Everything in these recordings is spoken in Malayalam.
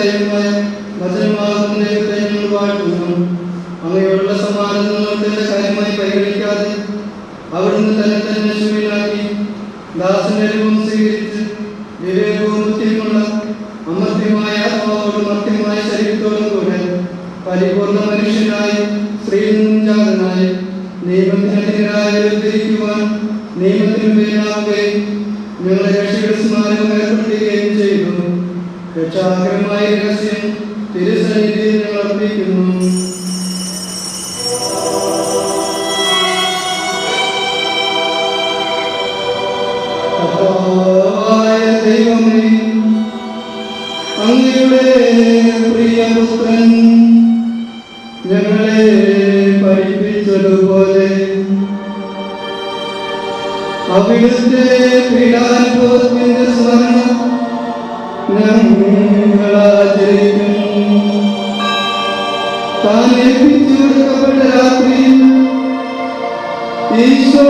ജീവദായകമായ വചനമാകുന്ന ദൈവത്തെ ഞങ്ങൾ വാഴ്ത്തുന്നു. അങ്ങയോടുള്ള സമാധാനം നിങ്ങൾക്ക് കാര്യമായി പരിഗണിക്കാതെ അവിടുന്ന് തന്നെ ശൂന്യനാക്കി ദാസന്റെ രൂപം സ്വീകരിച്ച് വിവേകവും ബുദ്ധിയുമുള്ള അമർത്യമായ ആത്മാവോടും മർത്യമായ ശരീരത്തോടും കൂടെ പരിപൂർണ മനുഷ്യനായി സ്ത്രീയും ജാതനായി നിയമത്തിനെതിരായി ഉദ്ധരിക്കുവാൻ നിയമത്തിന് മേലാവുകയും ഞങ്ങളെ രക്ഷയുടെ സ്മാരകം ഏർപ്പെടുത്തുകയും ചെയ്തു. രക്ഷാകരമായ രഹസ്യം തിരുസന്നിധിയിൽ ഞങ്ങൾ അർപ്പിക്കുന്നു. ദൈവമേ, അങ്ങയുടെ പ്രിയപുത്രൻ ഞങ്ങളെ പഠിപ്പിച്ചതുപോലെ അവിടുത്തെ പീഡാനുഭവത്തിന്റെ സ്മരണം ഞങ്ങൾ ആചരിക്കുന്നു. താൻ ഏൽപ്പിച്ചു കൊടുക്കപ്പെട്ട രാത്രിയിൽ ഈശോ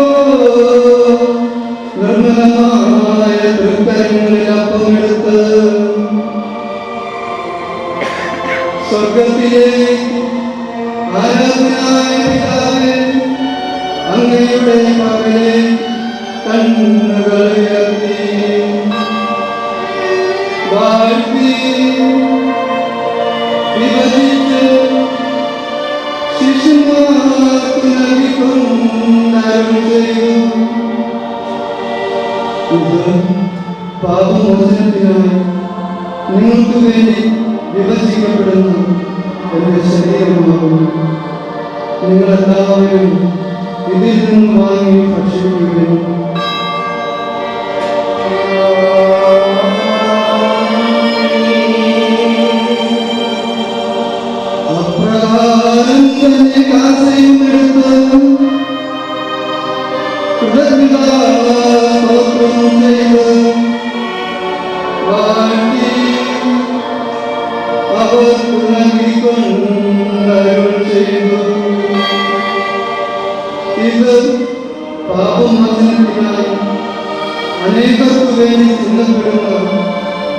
നിർമ്മലമായ തൃക്കരങ്ങളിൽ അപ്പമെടുത്ത് സ്വർഗത്തിലേക്ക് ആരാധനായ പിതാവേ, അങ്ങയുടെ മകനെ കണ്ണുകളുയർത്തി വാഴ്ത്തി വിഭജിച്ച് ശിശുമാർക്ക് നൽകിക്കൊണ്ടരുൾ ചെയ്തു. ഇത് പാപമോചനത്തിനായി നിങ്ങൾക്ക് വേണ്ടി വിഭജിക്കപ്പെടുന്ന എന്റെ ശരീരമാകുന്നു. നിങ്ങളെല്ലാവരും ഇതിൽ നിന്ന് വാങ്ങി ഭക്ഷിക്കുകയും അപ്രകാരം തന്നെ കാസയും എടുത്ത് കൃതജ്ഞതാസ്തോത്രം ചെയ്ത് വാഴ്ത്തി അവർക്ക് നൽകിക്കൊണ്ടരുൾ ചെയ്തു. ഇത് പാപമോചനത്തിനായി അനേകർക്ക് വേണ്ടി ചിന്തപ്പെടുന്ന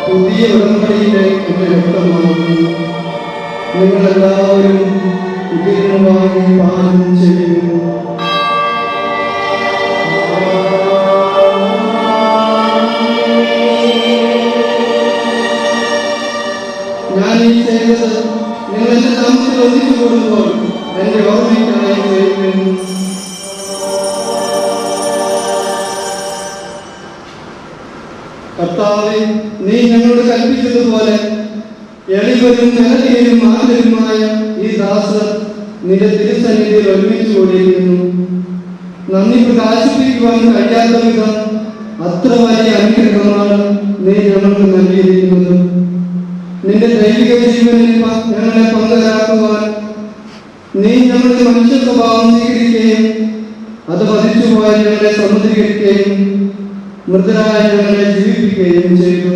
പുതിയ ഉടമ്പടിയിലെ എന്റെ രക്തമാകുന്നു. നിങ്ങളെല്ലാവരും ഇതിൽ നിന്ന് വാങ്ങി പാനം ചെയ്യുന്നു. ഞാൻ ഈ ചെയ്തത് നിങ്ങൾ എന്റെ നാമത്തിൽ ഒന്നിച്ചു കൂടുമ്പോൾ എന്റെ ഓർമ്മയ്ക്കായി ചെയ്യുന്നു. കർത്താവേ, നീ ഞങ്ങളോട് കൽപ്പിച്ചതുപോലെ എളിവരും നിലയിലും ആന്തരുമായ ഈ ദാസർ നിന്റെ തിരുസന്നിധിയിൽ ഒരുമിച്ച് കൂടിയിരിക്കുന്നു. നന്ദി പ്രകാശിപ്പിക്കുവാൻ കഴിയാത്ത വിധം അത്ര വലിയ അനുഗ്രഹമാണ് നീ ഞങ്ങൾക്ക് നൽകിയിരിക്കുന്നത്. നിന്റെ ദൈവിക ജീവനിൽ ഞങ്ങളെ പങ്കുകാരാക്കുവാൻ നീ ഞങ്ങളുടെ മനുഷ്യ സ്വഭാവം സ്വീകരിക്കുകയും അത് വധിച്ചുപോയ ഞങ്ങളെ സമുദ്രീകരിക്കുകയും മൃതരായ ഞങ്ങളെ ജീവിപ്പിക്കുകയും ചെയ്തു.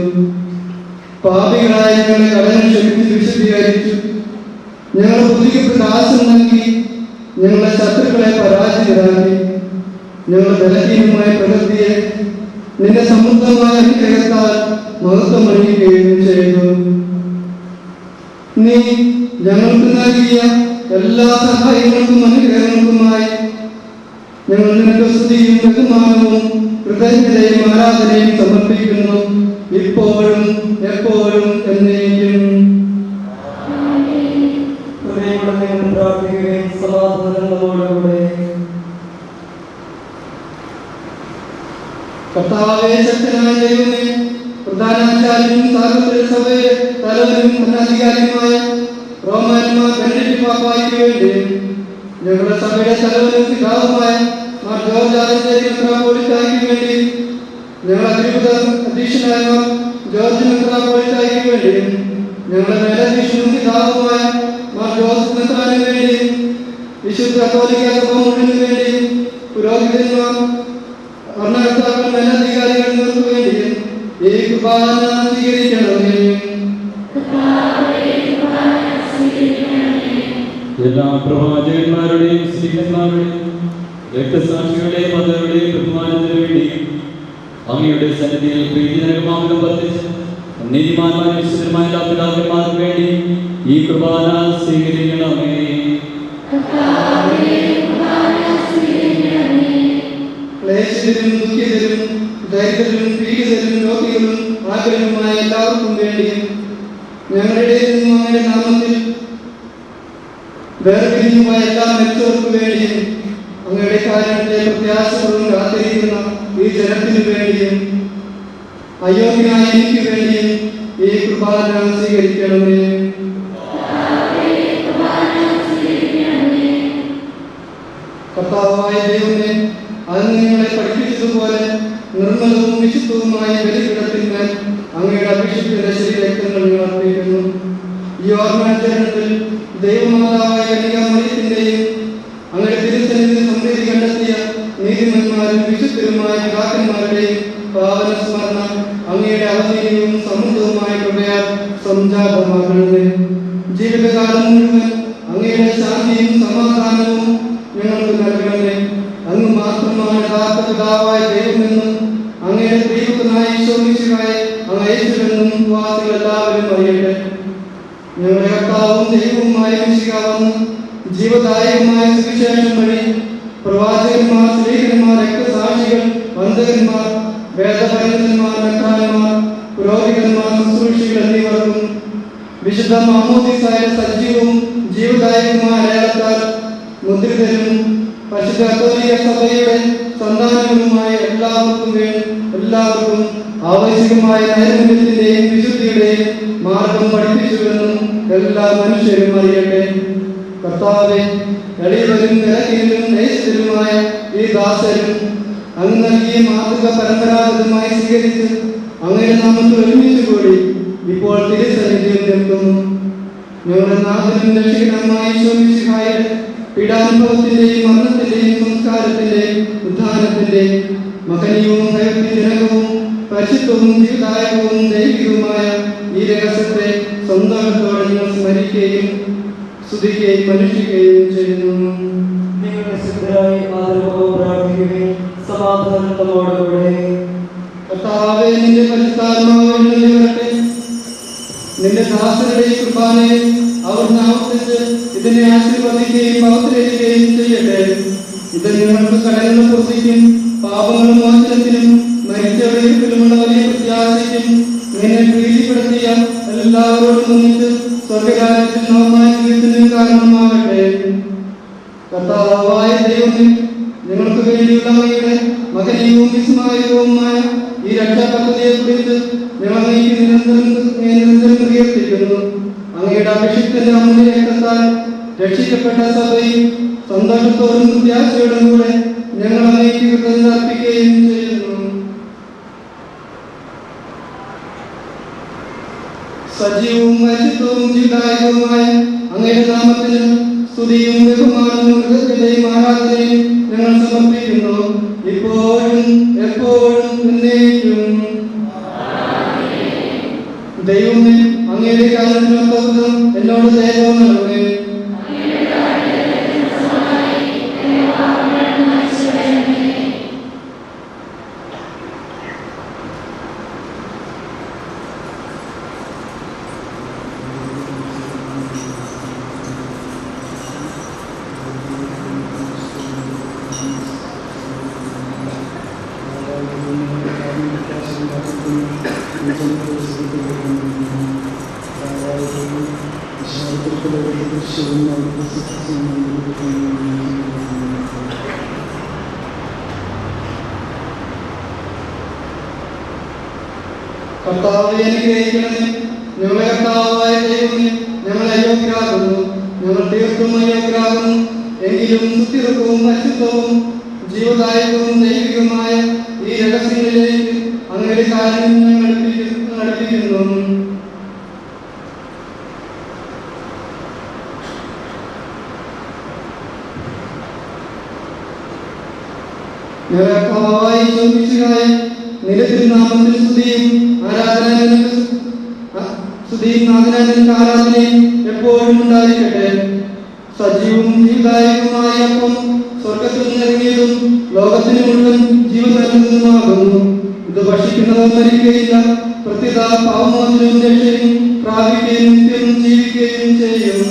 പാപികളായ ഞങ്ങളെ കടന്നു ക്ഷമിച്ച് വിശദീകരിച്ചു. ഞങ്ങൾ പുതിയ പ്രകാശം നൽകി ഞങ്ങളെ ശത്രുക്കളെ പരാജിതരാക്കി. ഞങ്ങൾ ബലഹീനമായ പ്രകൃതിയെ നിന്റെ സമൃദ്ധമായ അനുഗ്രഹത്താൽ മഹത്വമണിയുകയും ചെയ്തു. നീ ഞങ്ങൾക്ക് നൽകിയ എല്ലാ സഹായങ്ങൾക്കും അനുഗ്രഹങ്ങൾക്കുമായി ഞങ്ങൾ നിനക്ക് സ്തുതിയും ബഹുമാനവും കൃതജ്ഞതയും ആരാധനയും സമർപ്പിക്കുന്നു, ഇപ്പോഴും എപ്പോഴും എന്നേക്കും. പ്രാർത്ഥിക്കുകയും സമാധാനങ്ങളോടുകൂടെ. കർത്താവേ, ശക്തനായ ദൈവമേ, പ്രധാനാചാര്യനും സാർവത്രിക സഭയിലെ തലവനും ഭരണാധികാരിയുമായ റോമാന്മാർ ബെനഡിക്ട് പാപ്പായ്ക്ക് വേണ്ടിയും ഞങ്ങളുടെ സഭയുടെ തലവനും പിതാവുമായ മാർ ജോർജ് ആലഞ്ചേരി മെത്രാപ്പോലീത്തായ്ക്ക് വേണ്ടി ഞങ്ങളുടെ അതിരൂപത അധ്യക്ഷനായ ജോർജ് മെത്രാപ്പോലീത്തായ്ക്ക് വേണ്ടിയും ഞങ്ങളുടെ മേലധ്യക്ഷനും പിതാവുമായ മാർ ജോസഫ് മെത്രാന് വേണ്ടിയും വിശുദ്ധ കത്തോലിക്ക സഭ മുഴുവന് വേണ്ടിയും പുരോഹിതന്മാർ ഭരണകർത്താക്കൾ മേലധികാരികൾക്ക് വേണ്ടിയും ഈ കുർബാന സ്വീകരിക്കണമേ. എല്ലാ പ്രവാചകന്മാരുടെയും സ്ത്രീകന്മാരുടെയും രക്തസാക്ഷികളുടെയും മതങ്ങളുടെയും ബഹുമാനത്തിനു വേണ്ടിയും അങ്ങയുടെ സന്നിധിയിൽ പ്രീതിജനകമാകുന്ന വർദ്ധിച്ച് നീതിമാന്മാരും വിശുദ്ധരുമായ എല്ലാ പിതാക്കന്മാർക്കും വേണ്ടി ഈ കുർബാന സ്വീകരിക്കണമേ. ക്ലേശിതരും ദുഃഖിതരും ദരിദ്രരും പീഡിതരും രോഗികളും ആഗ്രഹമായ എല്ലാവർക്കും വേണ്ടിയും ഞങ്ങളുടെ അങ്ങയുടെ നാമത്തിൽ വേർപിരിഞ്ഞുമായ എല്ലാ മരിച്ചവർക്കും വേണ്ടിയും അങ്ങയുടെ കാരണത്തെ പ്രത്യാശപൂർവ്വം കാത്തിരിക്കുന്ന ഈ ജനത്തിനു വേണ്ടിയും അയോഗ്യനായ എനിക്ക് വേണ്ടിയും ഈ കുർബാന സ്വീകരിക്കണമേ. കർത്താവായ ദൈവമേ, അന്ന് നിങ്ങളെ പഠിപ്പിച്ചതുപോലെ നിർമ്മലവും വിശുദ്ധവുമായ ബലിപീഠത്തിന്മേൽ അങ്ങയുടെ അഭിഷിക്തന്റെ ശരീരരക്തങ്ങൾ നിങ്ങൾ അർപ്പിക്കുന്നു. ഈ ഓർമ്മാചരണത്തിൽ ദൈവമാതാവായ കന്യകാമറിയത്തിന്റെയും അങ്ങയുടെ തിരുസന്നിധി സമൃദ്ധി കണ്ടെത്തിയ നീതിമാന്മാരും വിശുദ്ധരുമായ പിതാക്കന്മാരുടെയും പാവന സ്മരണ അങ്ങയുടെ അവധീയവും സമൃദ്ധവുമായ കൃപയാൽ സംജാതമാകണമേ. ജീവിതകാലം മുഴുവൻ അങ്ങയുടെ ശാന്തിയും സമാധാനവും ഞങ്ങൾക്ക് നൽകണമേ. അങ്ങ് മാത്രമാണ് യഥാർത്ഥ പിതാവായ ദൈവമെന്നും അങ്ങയുടെ ദൈവത്തിനായ ഈശോമിശിഹായെ അങ്ങ് അയച്ചുവെന്നും വിശ്വാസികൾ എല്ലാവരും അറിയട്ടെ. ഞങ്ങളുടെ കർത്താവും ദൈവവുമായ മിശിഹാവെന്ന് ജീവദായകമായ സുവിശേഷം വഴി പ്രവാചകന്മാർ, സ്ത്രീകന്മാർ, രക്തസാക്ഷികൾ, വന്ദകന്മാർ, വേദപണ്ഡിതന്മാർ, മെത്രാന്മാർ, പുരോഹിതന്മാർ, ശുശ്രൂഷികൾ എന്നിവർക്കും വിശുദ്ധ മാമോദീസായ സജീവവും ജീവദായകമായ അടയാളത്താൽ മുദ്രിതരും പരിശുദ്ധ കത്തോലിക്ക സഭയുടെ സന്താനങ്ങളുമായ എല്ലാവർക്കും ആവശ്യമായ നൈർമല്യത്തിന്റെയും വിശുദ്ധിയുടെയും മാർഗം പഠിപ്പിച്ചുവെന്നും എല്ലാ മനുഷ്യരും അറിയട്ടെ. കർത്താവേ, എളിയവരും വിലഹീനരും നൈശ്വര്യരുമായ ഈ ദാസരും അങ്ങ് നൽകിയ മാതൃക പരമ്പരാഗതമായി സ്വീകരിച്ച് അങ്ങയുടെ നാമത്തിൽ ഒരുമിച്ച് കൂടി ഇപ്പോൾ തിരുസന്നിധിയിൽ നിൽക്കുന്നു. ഞങ്ങളുടെ നാഥനും രക്ഷകനുമായ ഈശോമിശിഹായുടെ പീഡാനുഭവത്തിന്റെയും മരണത്തിന്റെയും സംസ്കാരത്തിന്റെയും ഉദ്ധാനത്തിന്റെയും മഹനീയവും ദൈവജനകവും പരിശുദ്ധവും ജീവദായകവും ദൈവികവുമായ ഈ രഹസ്യത്തെ സന്തോഷത്തോടെ നിങ്ങൾ സ്മരിക്കുകയും സ്തുതിക്കുകയും അനുഷ്ഠിക്കുകയും ചെയ്യുന്നു. നിങ്ങളുടെ സിദ്ധരായി ആദരവോടെ പ്രാർത്ഥിക്കുകയും സമാധാനത്തോടുകൂടെ കർത്താവേ, നിന്റെ പരിശുദ്ധാത്മാവ് എഴുന്നള്ളി വരട്ടെ. നിന്റെ ദാസരുടെ ഈ കുർബാനയെ അവർ ആവർത്തിച്ച് ഇതിനെ ആശീർവദിക്കുകയും പവിത്രീകരിക്കുകയും ചെയ്യട്ടെ. ഇത് നിങ്ങൾക്ക് കടങ്ങളുടെ പൂർത്തിക്കും പാപങ്ങളും മോചനത്തിനും മരിച്ചവരിലുമുള്ള വലിയ പ്രത്യാശയ്ക്കും നിന്നെ പ്രീതിപ്പെടുത്തിയ എല്ലാവരോടും ഒന്നിച്ച് സ്വർഗരാജ്യത്തിൽ നവമായ ജീവിതത്തിനും കാരണമാകട്ടെ. കർത്താവായ ദൈവമേ, നിങ്ങൾക്ക് വേണ്ടിയുള്ള അങ്ങയുടെ മഹനീയവും വിസ്മയവുമായ ഈ രക്ഷാപദ്ധതിയെ കുറിച്ച് ഞങ്ങൾ നിരന്തരം പ്രകീർത്തിക്കുന്നു. അങ്ങയുടെ അഭിഷിക്തന്റെ അമൂല്യ രക്തത്താൽ രക്ഷിക്കപ്പെട്ട സഭയും സന്തോഷത്തോടും പ്രത്യാശയോടും കൂടെ ഞങ്ങൾ അങ്ങേക്ക് കൃതജ്ഞത അർപ്പിക്കുകയും ചെയ്യുന്നു. സജീവവും പരിശുദ്ധവും ജീവദായകവുമായ അങ്ങയുടെ നാമത്തിന് സ്തുതിയും ബഹുമാനവും കൃതജ്ഞതയും ആരാധനയും ഞങ്ങൾ സമർപ്പിക്കുന്നു, ഇപ്പോഴും എപ്പോഴും എന്നേക്കും. ദൈവമേ, അങ്ങയുടെ കാരണത്തിനൊത്തവിധം എന്നോട് ദയവ് നൽകണമേ. കർത്താവേ, അനുഗ്രഹിക്കണമേ. ഞങ്ങളെ കർത്താവായ ദൈവമേ, ഞങ്ങൾ അയോഗ്യരാകുന്നു, ഞങ്ങൾ തീർത്തും അയോഗ്യരാകുന്നു. എങ്കിലും സുസ്ഥിരവും പരിശുദ്ധവും ജീവദായകവും ദൈവികമായ ഈ രഹസ്യങ്ങളിലേക്ക് അങ്ങയുടെ കാര്യം ഞങ്ങൾ അടുപ്പിക്കുന്നു. നിലത്തിരുനാമത്തിൽ സ്തുതിയും ആരാധനയും എപ്പോഴും ഉണ്ടായിരിക്കട്ടെ. സജീവവും ജീവദായകവുമായ അപ്പം സ്വർഗത്തിൽ നിന്നിറങ്ങിയതും ലോകത്തിന് മുഴുവൻ ജീവൻ നൽകുന്നതുമാകുന്നു. ഇത് ഭക്ഷിക്കുന്നവർ മരിക്കുകയില്ല, പ്രത്യുത പാവമോചനവും രക്ഷയും പ്രാപിക്കുകയും നിത്യം ജീവിക്കുകയും ചെയ്യും.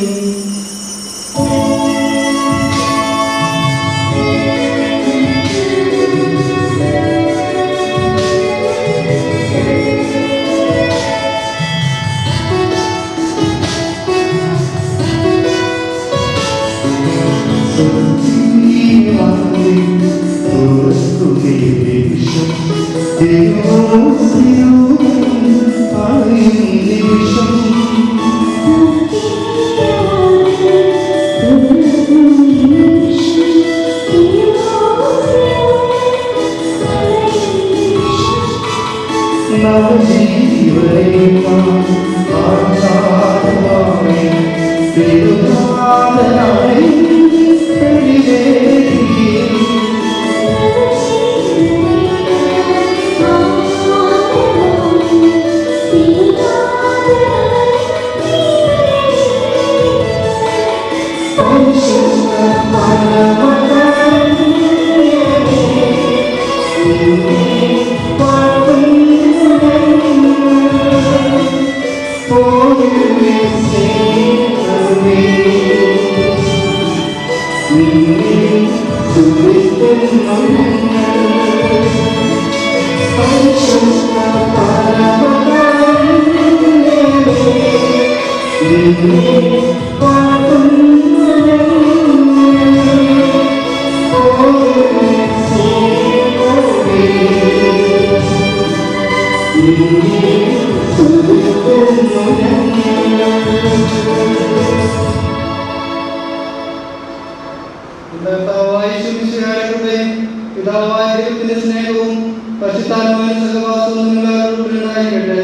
പിതാവായ ദൈവത്തിന്റെ സ്നേഹവും പരിശുദ്ധാത്മാവിന്റെ സഹവാസവും നിങ്ങളായിരിക്കട്ടെ,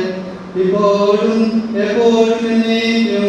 ഇപ്പോഴും എപ്പോഴും എന്നേക്കും.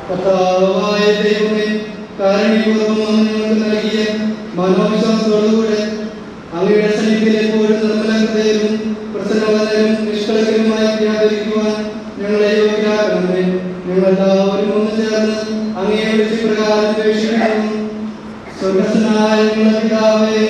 കർത്താവായ ദൈവമേ, കാരുണ്യപൂർവ്വം അങ്ങ് ഞങ്ങൾക്ക് നൽകിയ മനോവിശ്വാസത്തോടുകൂടെ അങ്ങയുടെ സന്നിധിയിൽ എപ്പോഴും നിർമ്മല ഹൃദയരും പ്രസന്നവദനരും നിഷ്കളങ്കരുമായി വ്യാപരിക്കുവാൻ ഞങ്ങളെ യോഗ്യരാക്കണമേ. ഞങ്ങളെല്ലാവരും ഒന്ന് ചേർന്ന് അങ്ങയെ വിളിച്ച് പ്രകാരം അപേക്ഷിക്കുന്നു. സ്വർഗ്ഗസ്ഥനായ ഞങ്ങളുടെ പിതാവേ,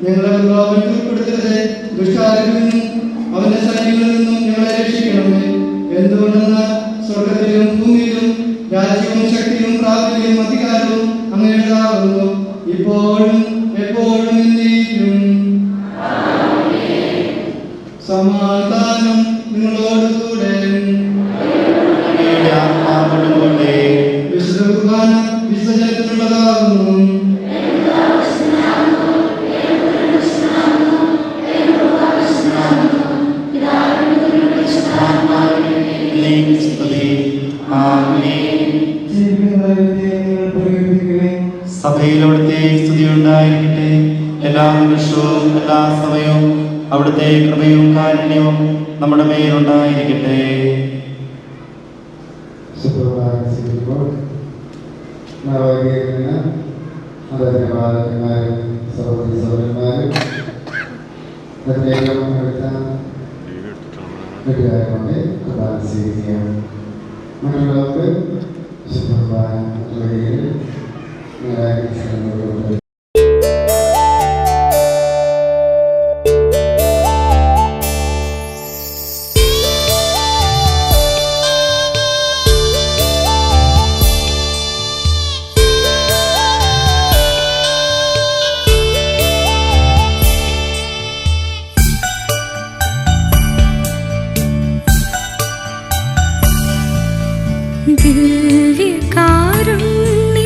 ഞങ്ങളെ ഉൾപ്പെടുത്തരുത്, ദുഷ്ടാരിൽ നിന്നും അവന്റെ സൈന്യങ്ങളിൽ നിന്നും ഞങ്ങളെ രക്ഷിക്കണമേ. എന്തുകൊണ്ടെന്നാൽ സ്വർഗത്തിലും ഭൂമിയിലും രാജ്യവും ശക്തിയും പ്രാപ്തിയും അധികാരവും അങ്ങയുടേതാകുന്നു, ഇപ്പോഴും എപ്പോഴും എന്നേക്കും. സമാധാനം നിങ്ങളോടുകൂടെ. വിശുദ്ധ കുർബാന വിസർജനത്തിനുള്ളതാകുന്നു. സഭയിലവിടുത്തെ സ്തുതി ഉണ്ടായിരിക്കട്ടെ. എല്ലാ നിമിഷവും എല്ലാ സമയവും അവിടുത്തെ കൃപയും കാരുണ്യവും നമ്മുടെ മേലുണ്ടായിരിക്കട്ടെ. ദിവ്യകാരുണ്യ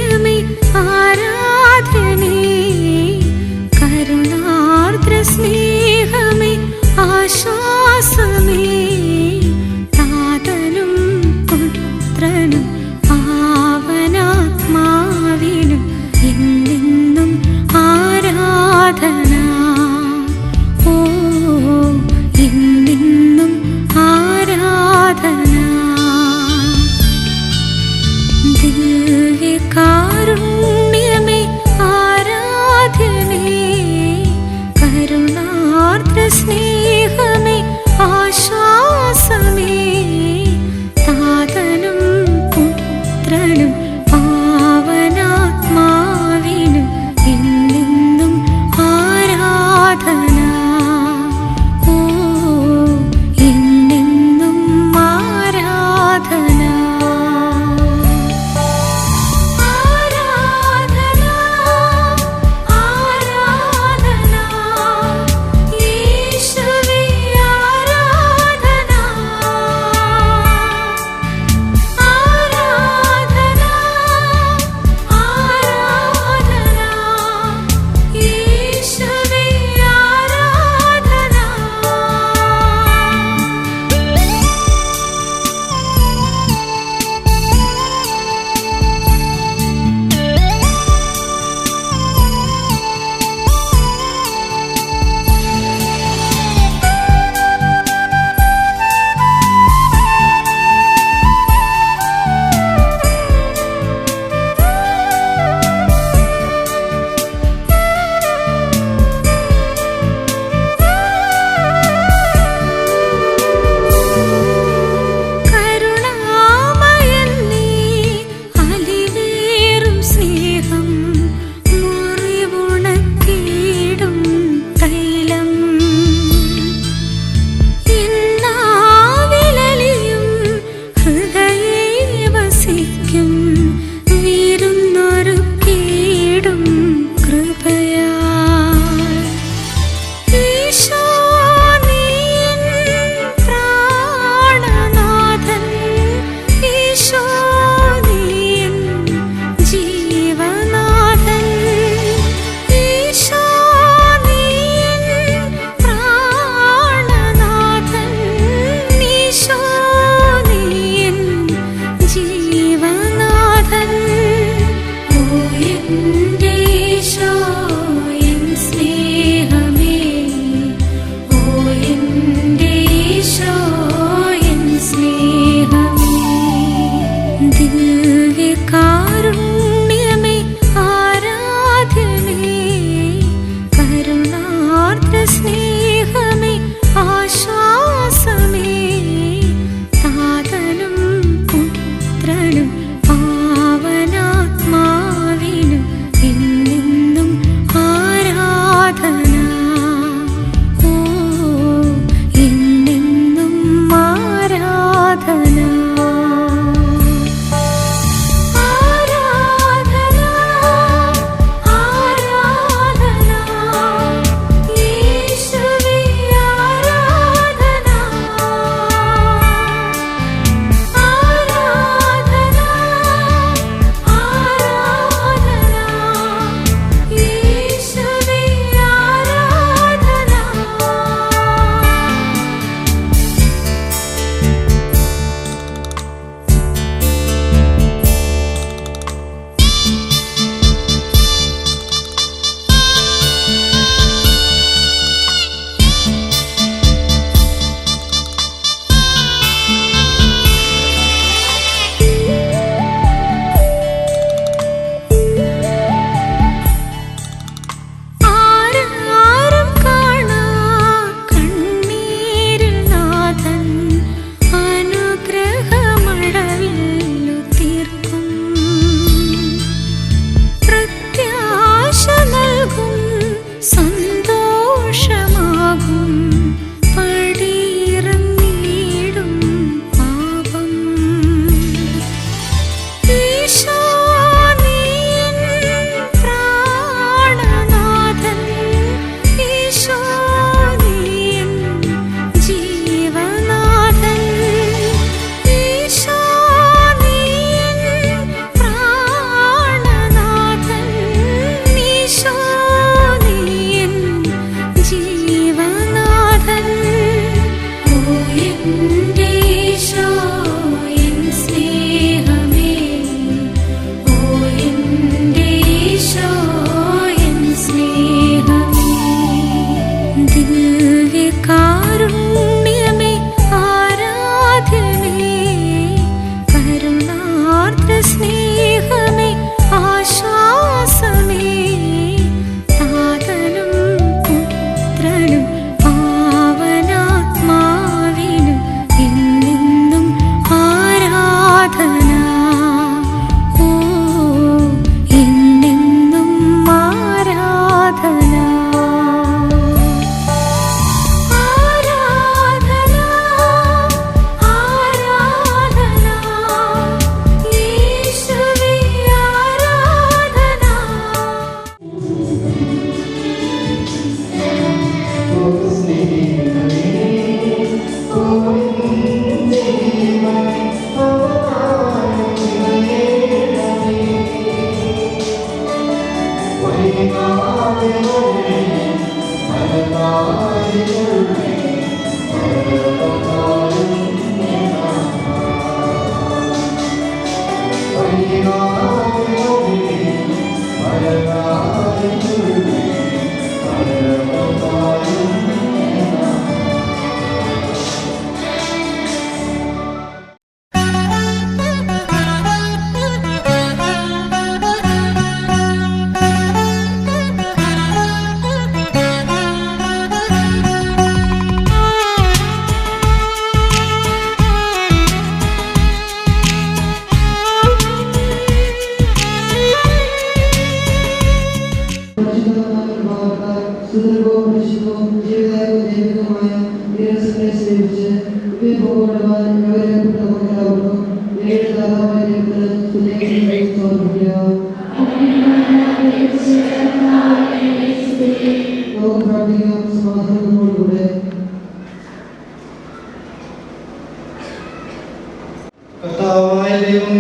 കർത്താവായ ദൈവം,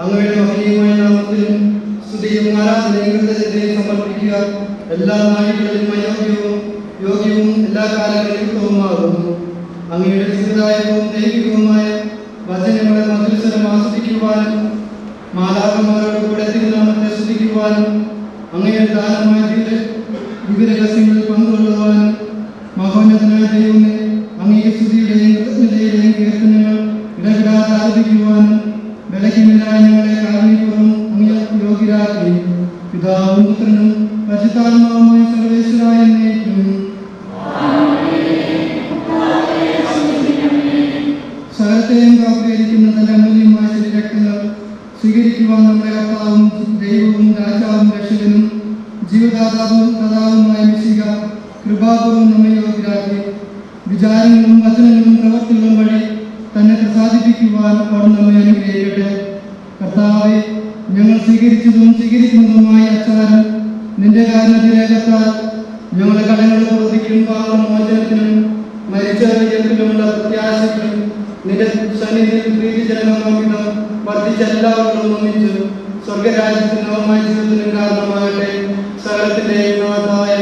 അങ്ങയുടെ മഹനീയമായ നാമത്തിലും സ്തുതിയും ആരാധനയും സമർപ്പിക്കുക. എല്ലാ നാഴികളിലും യോഗ്യവും എല്ലാ കാലങ്ങളിലും യുക്തവുമാകുന്നു. അങ്ങയുടെ ജീവിതായവും ദൈവികവുമായ വചനങ്ങളെ മധുരസ്വരം ആസ്വദിക്കുവാനും മാലാഖമാരോട് കൂടെ തിരുനാമത്തെ സ്തുതിക്കുവാനും അങ്ങയുടെ ദാനമായ ദിവ്യരഹസ്യങ്ങളിൽ പങ്കുകൊള്ളുവാനും മഹോന്നതനായ ദൈവമേ, അങ്ങയുടെ സ്തുതിയുടെയും കൃതജ്ഞതയുടെയും കീർത്തനങ്ങൾ ഇടപെടാതെ ആലപിക്കുവാനും ബലഹീനരായ ഞങ്ങളെ കാരുണ്യപൂർവ്വം അങ്ങ് യോഗ്യരാക്കി. പിതാവും പുത്രനും പരിശുദ്ധാത്മാവുമായ സർവേശ്വരായ എന്നേക്കും സകലത്തെയും കാക്കുകയിരിക്കുന്ന നല്ല അമൂല്യമായ ശരീരരക്തങ്ങൾ സ്വീകരിക്കുവാൻ നമ്മുടെ കർത്താവും ദൈവവും രാജാവും രക്ഷകനും ജീവദാതാവുമായ മിശിഹ കൃപാപൂർവ്വം നമ്മെ യോഗ്യരാക്കി. വിചാരങ്ങളും വചനങ്ങളും പ്രവർത്തികളും വഴി തന്നെ പ്രസാദിപ്പിക്കുവാൻ അവിടെ നമ്മെ അനുഗ്രഹിക്കട്ടെ. കർത്താവെ, ഞങ്ങൾ സ്വീകരിച്ചതും സ്വീകരിക്കുന്നതുമായ അച്ചാരം നിന്റെ കാരണത്തിലേക്കത്താൽ ഞങ്ങളുടെ കടങ്ങളുടെ പ്രവൃത്തിക്കും പാപമോചനത്തിനും മരിച്ച വിജയത്തിനുമുള്ള പ്രത്യാശയ്ക്കും നിന്റെ സന്നിധിയിൽ പ്രീതിജനകമാവിധം വർദ്ധിച്ച എല്ലാവരും ഒന്നിച്ച് സ്വർഗരാജ്യത്തിന് നവമായ ജീവിതത്തിനും കാരണമാകട്ടെ. സകലത്തിന്റെയും നാഥായ